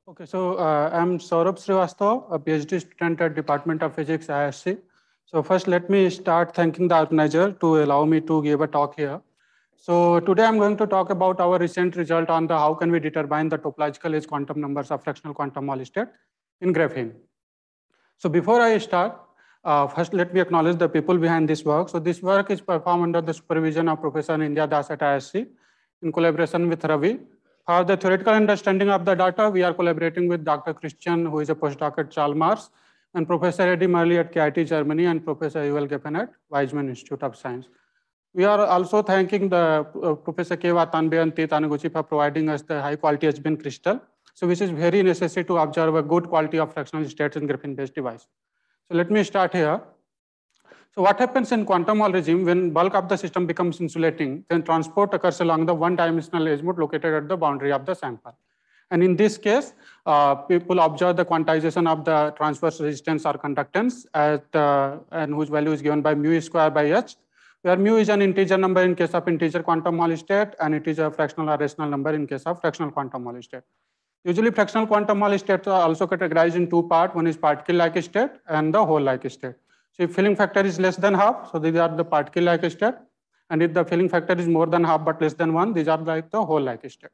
Okay, so I'm Saurabh Srivastava, a PhD student at Department of Physics, ISC. So first, let me start thanking the organizer to allow me to give a talk here. So today I'm going to talk about our recent result on the how can we determine the topological age quantum numbers of fractional quantum Hall state in graphene. So before I start, first let me acknowledge the people behind this work. So this work is performed under the supervision of Professor India Das at ISC in collaboration with Ravi. For the theoretical understanding of the data, we are collaborating with Dr. Christian, who is a postdoc at Chalmers, and Professor Eddie Merli at KIT Germany, and Professor Yuval Geffen at Weizmann Institute of Science. We are also thanking the Professor Keiwa Tanbe and T. Taniguchi for providing us the high quality HBN crystal, so which is very necessary to observe a good quality of fractional states in graphene-based device. So let me start here. So what happens in quantum Hall regime when bulk of the system becomes insulating, then transport occurs along the one-dimensional edge mode located at the boundary of the sample. And in this case, people observe the quantization of the transverse resistance or conductance and whose value is given by mu square by h, where mu is an integer number in case of integer quantum Hall state, and it is a fractional or rational number in case of fractional quantum Hall state. Usually, fractional quantum Hall states are also categorized in two parts. One is particle-like state and the Hall-like state. So if filling factor is less than half, so these are the particle-like state. And if the filling factor is more than half but less than 1, these are like the Hall-like state.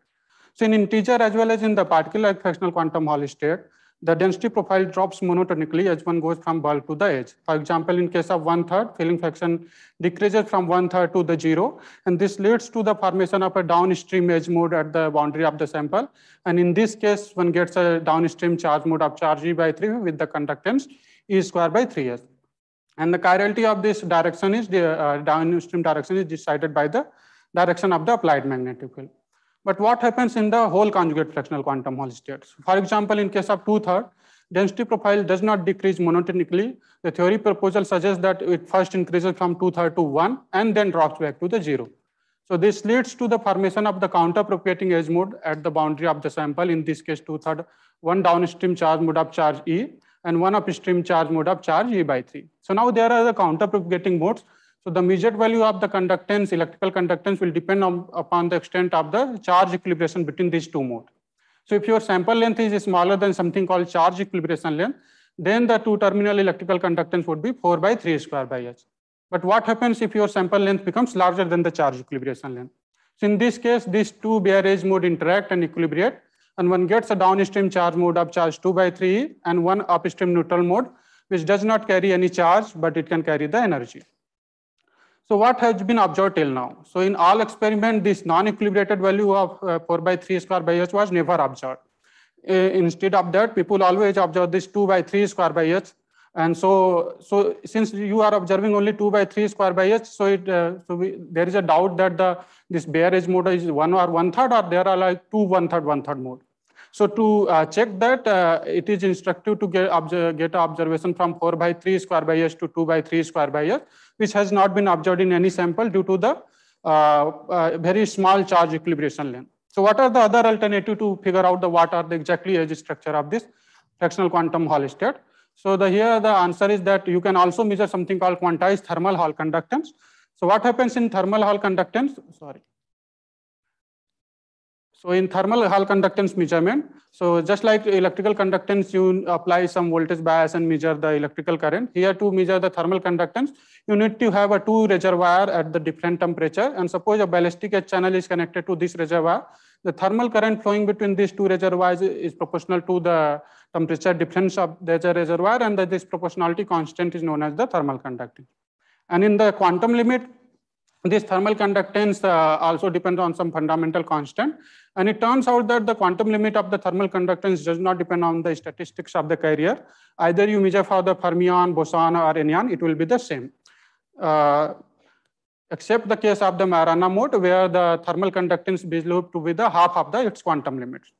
So in integer as well as in the particle-like fractional quantum Hall state, the density profile drops monotonically as one goes from bulk to the edge. For example, in case of 1/3, filling fraction decreases from 1/3 to the 0, and this leads to the formation of a downstream edge mode at the boundary of the sample. And in this case, one gets a downstream charge mode of charge E by 3 with the conductance E square by 3s. And the chirality of this direction is the downstream direction is decided by the direction of the applied magnetic field. But what happens in the whole conjugate fractional quantum Hall states? For example, in case of 2/3, density profile does not decrease monotonically. The theory proposal suggests that it first increases from 2/3 to 1 and then drops back to the 0. So this leads to the formation of the counter-propagating edge mode at the boundary of the sample. In this case, 2/3, one downstream charge mode of charge E and one upstream charge mode of charge E by 3. So now there are the counter-propagating modes. So the measured value of the conductance, electrical conductance, will depend upon the extent of the charge equilibration between these two modes. So if your sample length is smaller than something called charge equilibration length, then the two-terminal electrical conductance would be 4 by 3 square by h. But what happens if your sample length becomes larger than the charge equilibration length? So in this case, these two bare edge mode interact and equilibrate, and one gets a downstream charge mode of charge 2 by 3 and one upstream neutral mode, which does not carry any charge, but it can carry the energy. So what has been observed till now? So in all experiments, this non-equilibrated value of 4 by 3 square by h was never observed. Instead of that, people always observe this 2 by 3 square by h. And so since you are observing only 2 by 3 square by h, so there is a doubt that this bare edge mode is 1 or 1/3, or there are like two 1/3 mode. So to check that, it is instructive to get an observation from 4 by 3 square by h to 2 by 3 square by h, which has not been observed in any sample due to the very small charge equilibration length. So what are the other alternatives to figure out what are the exactly edge structure of this fractional quantum Hall state? So here the answer is that you can also measure something called quantized thermal Hall conductance. So what happens in thermal Hall conductance? So in thermal Hall conductance measurement, so just like electrical conductance, you apply some voltage bias and measure the electrical current. Here to measure the thermal conductance, you need to have a two reservoir at the different temperature. And suppose a ballistic edge channel is connected to this reservoir. The thermal current flowing between these two reservoirs is proportional to the temperature difference of the reservoir, and this proportionality constant is known as the thermal conductance. And in the quantum limit, this thermal conductance also depends on some fundamental constant. And it turns out that the quantum limit of the thermal conductance does not depend on the statistics of the carrier. Either you measure for the fermion, boson, or enyon, it will be the same. Except the case of the Majorana mode, where the thermal conductance is believed to be the half of its quantum limits.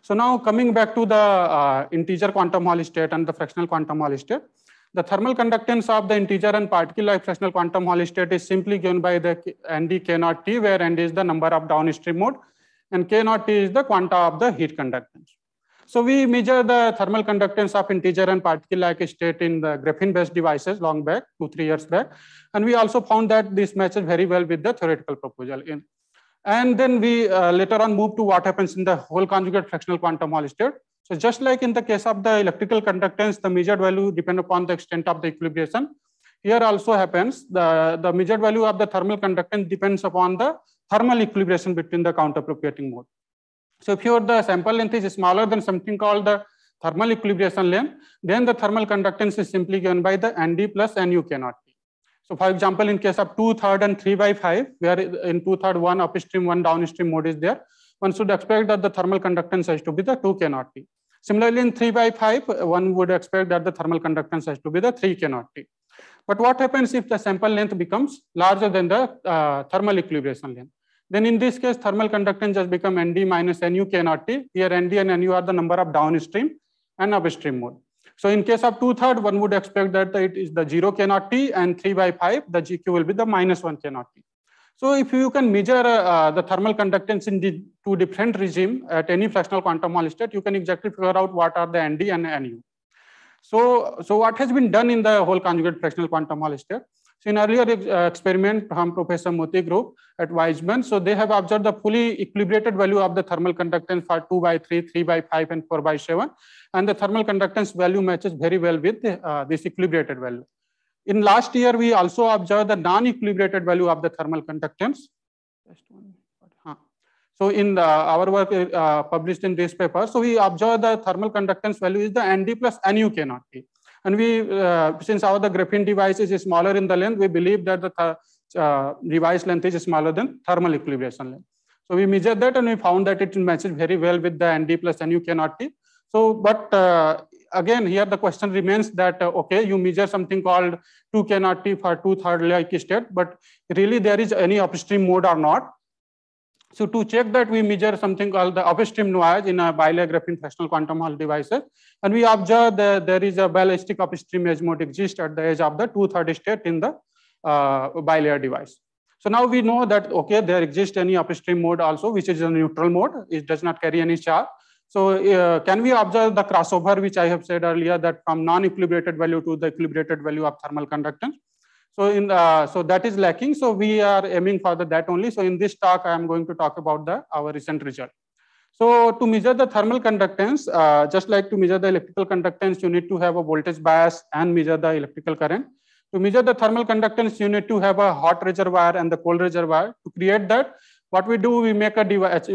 So now coming back to the integer quantum Hall state and the fractional quantum Hall state, the thermal conductance of the integer and particle-like fractional quantum Hall state is simply given by the ND K0 T, where ND is the number of downstream mode and K0 T is the quanta of the heat conductance. So we measure the thermal conductance of integer and particle-like state in the graphene-based devices long back, 2-3 years back. And we also found that this matches very well with the theoretical proposal. And then we later on moved to what happens in the whole conjugate fractional quantum Hall state. So just like in the case of the electrical conductance, the measured value depends upon the extent of the equilibration. Here also happens, the measured value of the thermal conductance depends upon the thermal equilibration between the counterpropagating mode. So if the sample length is smaller than something called the thermal equilibration length, then the thermal conductance is simply given by the Nd plus Nu cannot be. So for example, in case of 2/3 and 3/5, where in 2/3 one upstream, one downstream mode is there, one should expect that the thermal conductance has to be the 2 cannot be. Similarly, in 3/5, one would expect that the thermal conductance has to be the 3 cannot be. But what happens if the sample length becomes larger than the thermal equilibration length? Then in this case, thermal conductance just become Nd minus Nu cannot be. Here Nd and Nu are the number of downstream and upstream mode. So in case of 2/3, one would expect that it is the 0 cannot be, and 3/5, the GQ will be the -1 cannot be. So if you can measure the thermal conductance in the two different regime at any fractional quantum Hall state, you can exactly figure out what are the Nd and Nu. So what has been done in the whole conjugate fractional quantum Hall state? So in earlier experiment from Professor Moti group at Weizmann, so they have observed the fully equilibrated value of the thermal conductance for 2/3, 3/5, and 4/7, and the thermal conductance value matches very well with this equilibrated value. In last year, we also observed the non-equilibrated value of the thermal conductance. So in our work published in this paper, so we observed the thermal conductance value is the Nd plus Nu cannot be. And we, since the graphene device is smaller in the length, we believe that the device length is smaller than thermal equilibration length. So we measured that and we found that it matches very well with the Nd plus Nu cannot be. So, but again, here the question remains that, okay, you measure something called 2 cannot be for 2/3 like state, but really there is any upstream mode or not. So to check that, we measure something called the upstream noise in a bilayer graphene fractional quantum Hall devices. And we observe that there is a ballistic upstream edge mode exists at the edge of the 2/3 state in the bilayer device. So now we know that, okay, there exists any upstream mode also, which is a neutral mode. It does not carry any charge. So can we observe the crossover, which I have said earlier, that from non-equilibrated value to the equilibrated value of thermal conductance? So so that is lacking. So we are aiming for that only. So in this talk, I am going to talk about our recent result. So to measure the thermal conductance, just like to measure the electrical conductance, you need to have a voltage bias and measure the electrical current. To measure the thermal conductance, you need to have a hot reservoir and the cold reservoir. To create that, what we do, we make a device,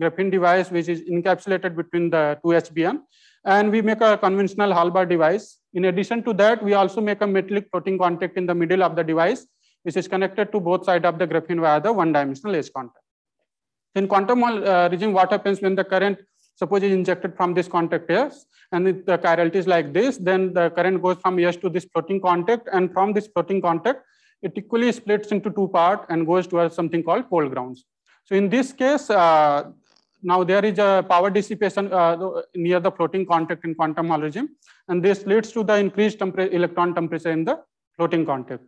graphene device which is encapsulated between the two HBM, and we make a conventional Hall-bar device. In addition to that, we also make a metallic floating contact in the middle of the device, which is connected to both sides of the graphene via the one-dimensional edge contact. In quantum regime, what happens when the current, suppose, is injected from this contact here, and the chirality is like this, then the current goes from S to this floating contact, and from this floating contact, it equally splits into two parts and goes towards something called cold grounds. So in this case, now there is a power dissipation near the floating contact in quantum Hall regime, and this leads to the increased electron temperature in the floating contact.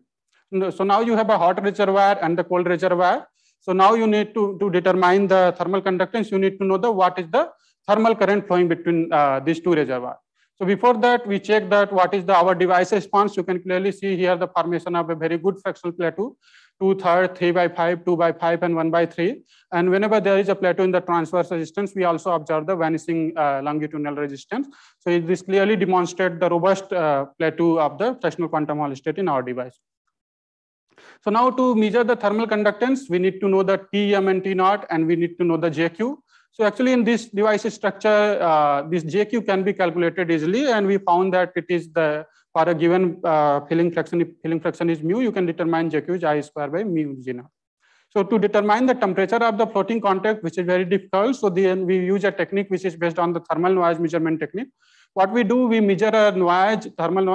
So now you have a hot reservoir and the cold reservoir. So now you need to determine the thermal conductance, you need to know what is the thermal current flowing between these two reservoirs. So before that, we check that what is our device response. You can clearly see here the formation of a very good fractional plateau, 2/3, 3/5, 2/5, and 1/3. And whenever there is a plateau in the transverse resistance, we also observe the vanishing longitudinal resistance. So this clearly demonstrates the robust plateau of the fractional quantum Hall state in our device. So now to measure the thermal conductance, we need to know the TM and T0, and we need to know the JQ. So actually in this device structure, this JQ can be calculated easily, and we found that it is for a given filling fraction is mu, you can determine JQ is I square by mu G0. So to determine the temperature of the floating contact, which is very difficult, so then we use a technique which is based on the thermal noise measurement technique. What we do, we measure a noise,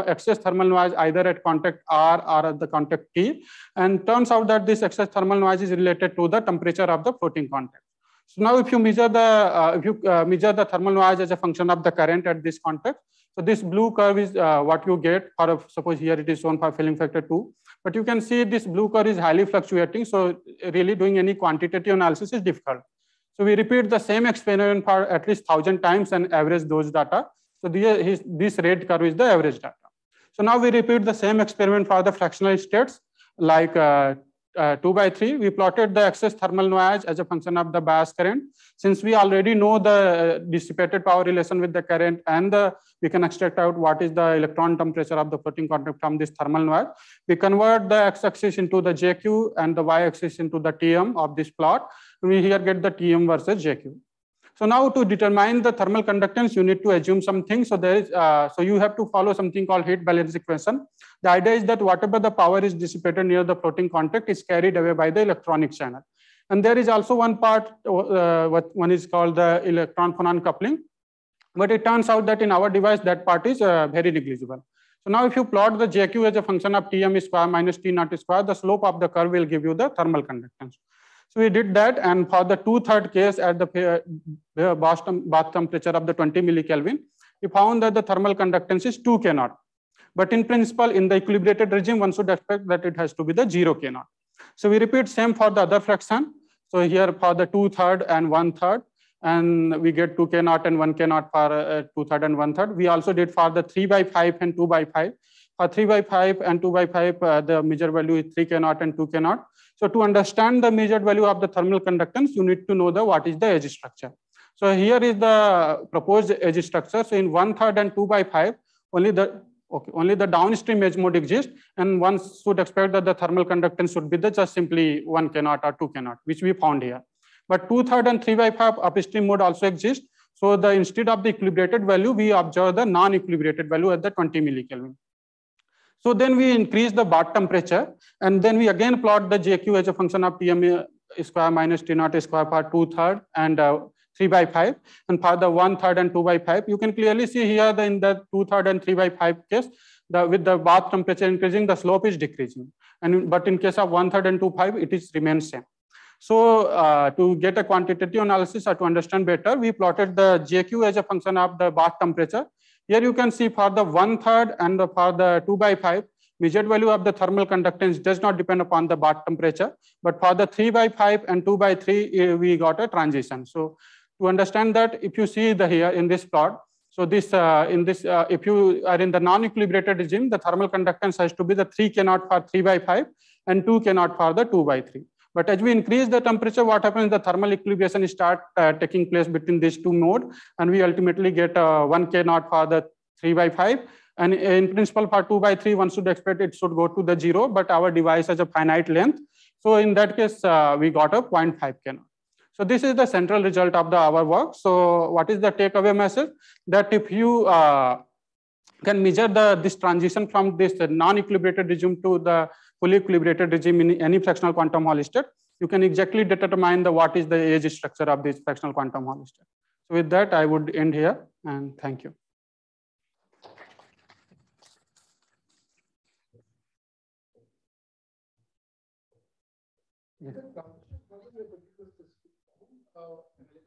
excess thermal noise either at contact R or at the contact T, and turns out that this excess thermal noise is related to the temperature of the floating contact. So now if you measure the thermal noise as a function of the current at this contact, so this blue curve is what you get, or suppose here it is shown for filling factor 2, but you can see this blue curve is highly fluctuating, so really doing any quantitative analysis is difficult. So we repeat the same experiment for at least 1,000 times and average those data. So this red curve is the average data. So now we repeat the same experiment for the fractional states like 2/3, we plotted the excess thermal noise as a function of the bias current. Since we already know the dissipated power relation with the current, and we can extract out what is the electron temperature of the floating contact from this thermal noise, we convert the x-axis into the JQ and the y-axis into the TM of this plot. We here get the TM versus JQ. So now to determine the thermal conductance, you need to assume something. So there is, so you have to follow something called heat balance equation. The idea is that whatever the power is dissipated near the floating contact is carried away by the electronic channel. And there is also one part, what one is called the electron phonon coupling. But it turns out that in our device, that part is very negligible. So now if you plot the JQ as a function of Tm square minus T naught square, the slope of the curve will give you the thermal conductance. So we did that, and for the 2/3 case at the bath temperature of the 20 millikelvin, we found that the thermal conductance is 2 K naught. But in principle, in the equilibrated regime, one should expect that it has to be the 0 K naught. So we repeat same for the other fraction. So here for the 2/3 and 1/3, and we get 2 K naught and 1 K naught for 2/3 and 1/3. We also did for the 3/5 and 2/5. For 3/5 and 2/5, the measured value is 3 K naught and 2 K naught. So to understand the measured value of the thermal conductance, you need to know what is the edge structure. So here is the proposed edge structure. So in 1/3 and 2/5, only the downstream edge mode exists, and one should expect that the thermal conductance should be just simply 1 K naught or 2 K naught, which we found here. But 2/3 and 3/5 upstream mode also exists. So instead of the equilibrated value, we observe the non-equilibrated value at the 20 millikelvin. So then we increase the bath temperature, and then we again plot the JQ as a function of Tm square minus T naught square for 2/3 and 3/5. And for the 1/3 and 2/5, you can clearly see here that in the 2/3 and 3/5 case, with the bath temperature increasing, the slope is decreasing. But in case of 1/3 and 2/5, it is remains same. So to get a quantitative analysis or to understand better, we plotted the JQ as a function of the bath temperature. Here you can see for the 1/3 and for the 2/5, measured value of the thermal conductance does not depend upon the bath temperature. But for the 3/5 and 2/3, we got a transition. So to understand that, if you see here in this plot, so this if you are in the non-equilibrated regime, the thermal conductance has to be the 3 K naught for 3/5 and 2 K naught for the 2/3. But as we increase the temperature, what happens? The thermal equilibration start taking place between these two modes, and we ultimately get 1 K naught for the 3/5. And in principle, for 2/3, one should expect it should go to the 0, but our device has a finite length. So in that case, we got a 0.5 K naught. So this is the central result of our work. So what is the takeaway message? That if you can measure this transition from this non-equilibrated regime to the fully equilibrated regime in any fractional quantum Hall state, you can exactly determine what is the edge structure of this fractional quantum Hall state. So with that, I would end here, and thank you. Yeah.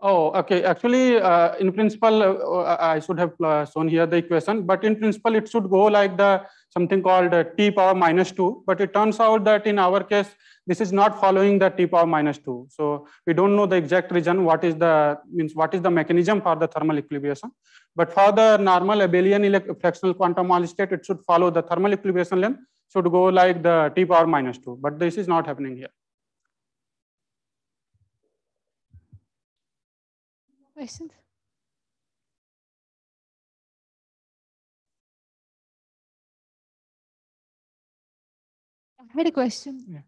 Oh, okay. Actually, in principle, I should have shown here the equation, but in principle, it should go like something called T power minus 2. But it turns out that in our case, this is not following the T power minus 2. So we don't know the exact reason, what is the mechanism for the thermal equilibration. But for the normal abelian fractional quantum Hall state, it should follow the thermal equilibration length, should go like the T power minus 2. But this is not happening here. Questions? I had a question. Yeah.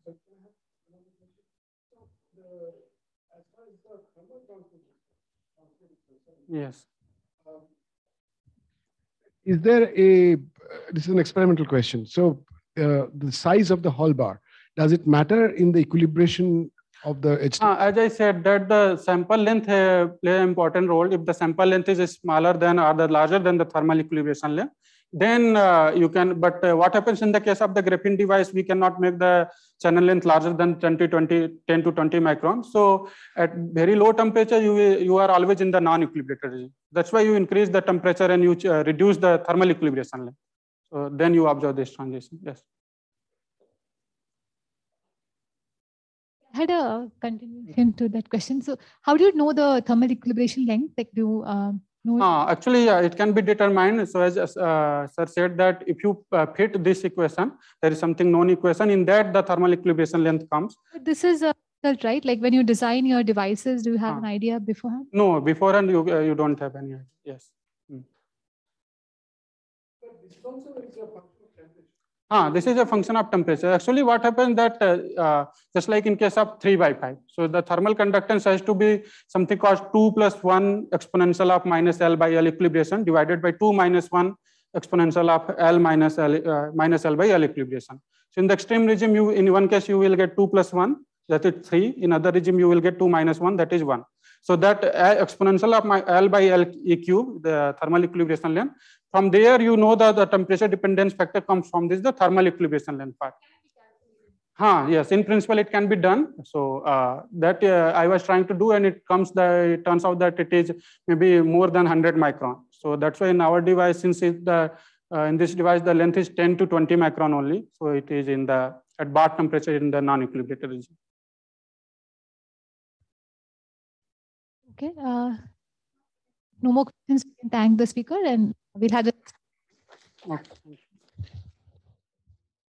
Yes. Is there this is an experimental question. So the size of the Hall bar, does it matter in the equilibration of the edge? As I said, that the sample length play an important role. If the sample length is smaller than or larger than the thermal equilibration length, then you can. But what happens in the case of the graphene device? We cannot make the channel length larger than 10 to 20 microns. So at very low temperature, you are always in the non-equilibrated regime. That's why you increase the temperature and you reduce the thermal equilibration length. So then you observe this transition. Yes. I had a continuation to that question. So how do you know the thermal equilibration length? Like know it? Actually, it can be determined. So as sir said that if you fit this equation, there is something known equation. In that, the thermal equilibration length comes. But this is difficult, right? Like when you design your devices, do you have an idea beforehand? No, beforehand you don't have any idea. Yes. This is a function of temperature. Actually, what happens that just like in case of 3/5, so the thermal conductance has to be something called 2 + 1 exponential of minus L by L equilibration divided by 2 - 1 exponential of L minus L by L equilibration. So in the extreme regime, you in one case you will get 2 + 1, that is 3. In other regime, you will get 2 - 1, that is 1. So that exponential of my L by L E cube, the thermal equilibration length. From there, you know that the temperature dependence factor comes from this, the thermal equilibration length part. Yes, in principle, it can be done. So that I was trying to do, and it turns out that it is maybe more than 100 micron. So that's why in our device, since in this device, the length is 10 to 20 micron only. So it is at bath temperature in the non-equilibrated region. Okay. No more questions. We can thank the speaker, and we'll have the. Okay.